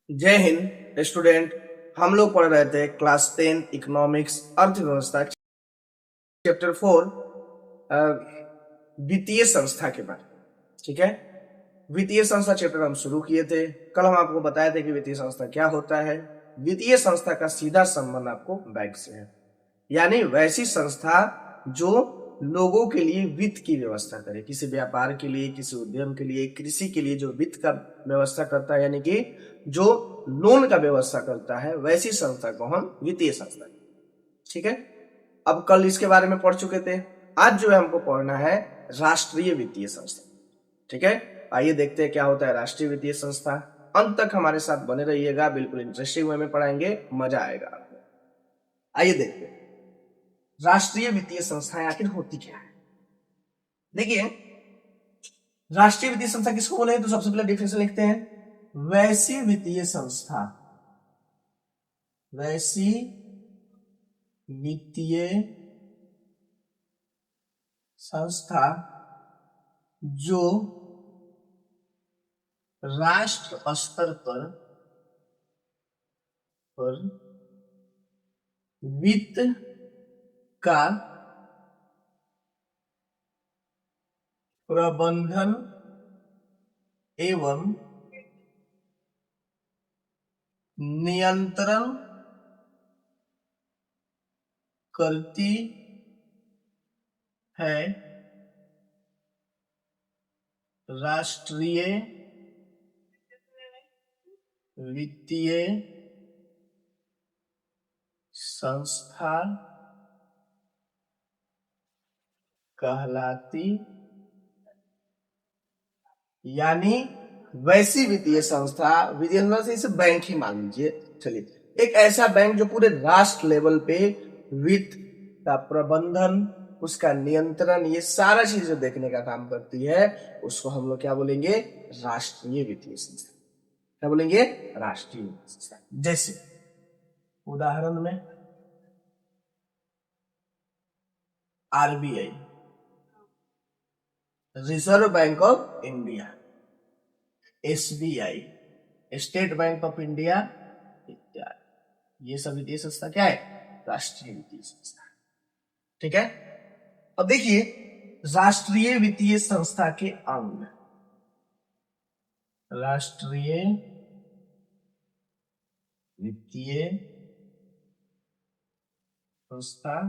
जय हिंद स्टूडेंट। हम लोग पढ़ रहे थे क्लास 10 इकोनॉमिक्स अर्थव्यवस्था चैप्टर 4 वित्तीय संस्था के बारे में। ठीक है, वित्तीय संस्था चैप्टर हम शुरू किए थे। कल हम आपको बताए थे कि वित्तीय संस्था क्या होता है। वित्तीय संस्था का सीधा संबंध आपको बैंक से है, यानी वैसी संस्था जो लोगों के लिए वित्त की व्यवस्था करे, किसी व्यापार के लिए, किसी उद्यम के लिए, कृषि के लिए जो वित्त का व्यवस्था करता है, यानी कि जो लोन का व्यवस्था करता है, वैसी संस्था को हम वित्तीय संस्था। ठीक है, अब कल इसके बारे में पढ़ चुके थे। आज जो है हमको पढ़ना है राष्ट्रीय वित्तीय संस्था। ठीक है, आइए देखते हैं क्या होता है राष्ट्रीय वित्तीय संस्था। अंत तक हमारे साथ बने रहिएगा, बिल्कुल इंटरेस्टिंग वे में पढ़ाएंगे, मजा आएगा आपको। आइए देखते हैं राष्ट्रीय वित्तीय संस्थाएं आखिर होती क्या है। देखिए, राष्ट्रीय वित्तीय संस्था किसको बोले तो सबसे पहले डिफिनेशन लिखते हैं। वैसी वित्तीय संस्था, वैसी वित्तीय संस्था जो राष्ट्र स्तर पर वित्त का प्रबंधन एवं नियंत्रण करती है, राष्ट्रीय वित्तीय संस्था कहलाती। यानी वैसी वित्तीय संस्था, वित्तीय संस्था से इसे बैंक ही मान लीजिए, चलिए, एक ऐसा बैंक जो पूरे राष्ट्र लेवल पे वित्त का प्रबंधन, उसका नियंत्रण, ये सारा चीजें देखने का काम करती है, उसको हम लोग क्या बोलेंगे, राष्ट्रीय वित्तीय संस्था। क्या बोलेंगे, राष्ट्रीय वित्तीय संस्था। जैसे उदाहरण में RBI, reserve bank of India, SBI, state bank of India इत्यादि, ये सब वित्तीय संस्था क्या है, राष्ट्रीय वित्तीय संस्था। ठीक है, अब देखिए राष्ट्रीय वित्तीय संस्था के अंग, राष्ट्रीय वित्तीय संस्था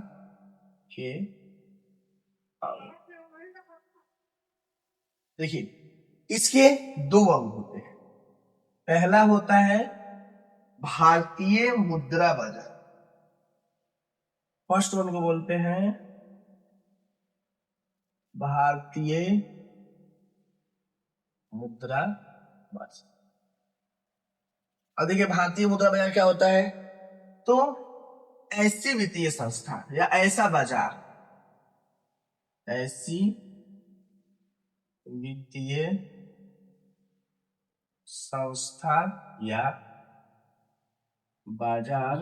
के अंग। देखिए इसके दो अंग होते हैं। पहला होता है भारतीय मुद्रा बाजार, फर्स्ट वन को बोलते हैं भारतीय मुद्रा बाजार। अब देखिए भारतीय मुद्रा बाजार क्या होता है, तो ऐसी वित्तीय संस्था या ऐसा बाजार, ऐसी वित्तीय संस्था या बाजार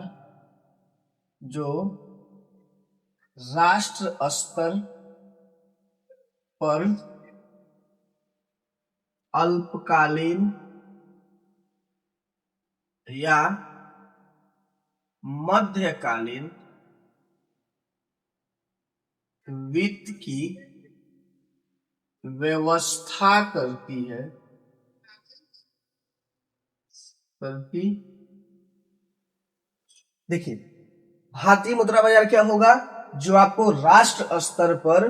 जो राष्ट्र स्तर पर अल्पकालीन या मध्यकालीन वित्त की व्यवस्था करती है, देखिए भारतीय मुद्रा बाजार क्या होगा, जो आपको राष्ट्र स्तर पर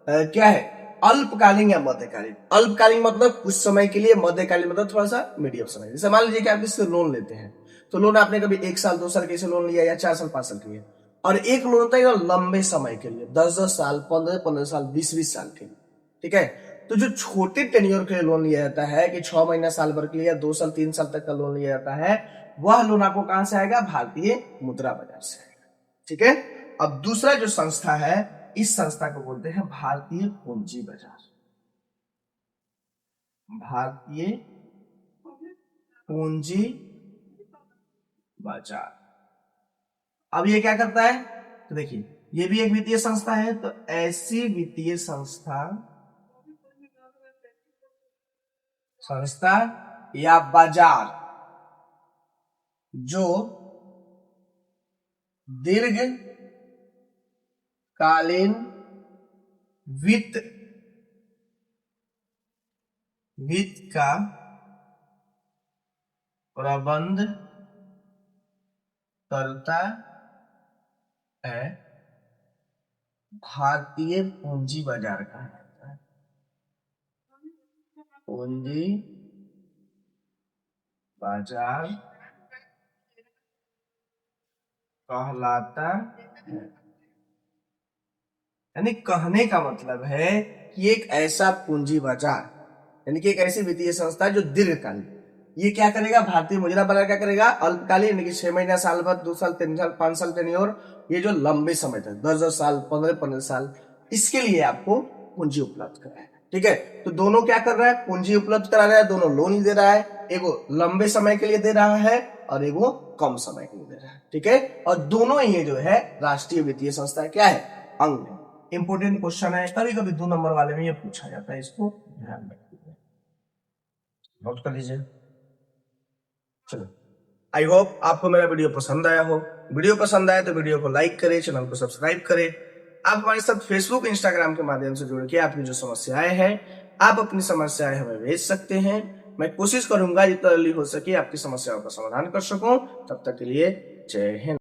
क्या है, अल्पकालीन या मध्यकालीन। अल्पकालीन मतलब कुछ समय के लिए, मध्यकालीन मतलब थोड़ा सा मीडियम समय। जैसे मान लीजिए कि आप किससे लोन लेते हैं, तो लोन आपने कभी 1 साल 2 साल कैसे लोन लिया, या 4 साल 5 साल के लिए, और एक लोन होता है लंबे समय के लिए, 10-10 साल, 15-15 साल, 20-20 साल के लिए। ठीक है, तो जो छोटे टेन्योर के लिए लोन लिया जाता है कि 6 महीना साल भर के लिए, 2 साल 3 साल तक का लोन लिया जाता है, वह लोन आपको कहां से आएगा, भारतीय मुद्रा बाजार से आएगा। ठीक है, अब दूसरा जो संस्था है, इस संस्था को बोलते हैं भारतीय पूंजी बाजार, भारतीय पूंजी बाजार। अब ये क्या करता है, तो देखिए ये भी एक वित्तीय संस्था है, तो ऐसी वित्तीय संस्था या बाजार जो दीर्घकालीन वित्त का प्रबंध करता है, भारतीय पूंजी बाजार कहा जाता है। पूंजी बाजार कहलाता है। यानी कहने का मतलब है कि एक ऐसा पूंजी बाजार यानी कि एक ऐसी वित्तीय संस्था जो दीर्घकालीन, ये क्या करेगा, भारतीय मुद्रा बाजार क्या करेगा, अल्पकालीन यानी कि 6 महीना, साल भर, 2 साल, 3 साल, 5 साल टेन्योर, ये जो लंबे समय तक 10-10 साल, 15-15 साल, इसके लिए आपको पूंजी उपलब्ध कराएगा। ठीक है, तो दोनों क्या कर रहा है, पूंजी उपलब्ध करा रहा है, दोनों लोन दे रहा है, एगो लंबे समय के लिए दे रहा है और एगो कम समय के लिए दे रहा है। ठीक है, और दोनों ये जो है राष्ट्रीय वित्तीय संस्था क्या है, अंग है। इंपोर्टेंट क्वेश्चन है, कभी कभी 2 नंबर वाले में ये पूछा जाता है, इसको ध्यान रखिए, नोट कर लीजिए। चलो, आई होप आपको मेरा वीडियो पसंद आया हो। वीडियो पसंद आया तो वीडियो को लाइक करें, चैनल को सब्सक्राइब करें। आप हमारे साथ फेसबुक, इंस्टाग्राम के माध्यम से जुड़ के आपकी जो समस्याएं हैं, आप अपनी समस्याएं हमें भेज सकते हैं। मैं कोशिश करूंगा जितना जल्दी हो सके आपकी समस्याओं का समाधान कर सकूं। तब तक के लिए जय हिंद।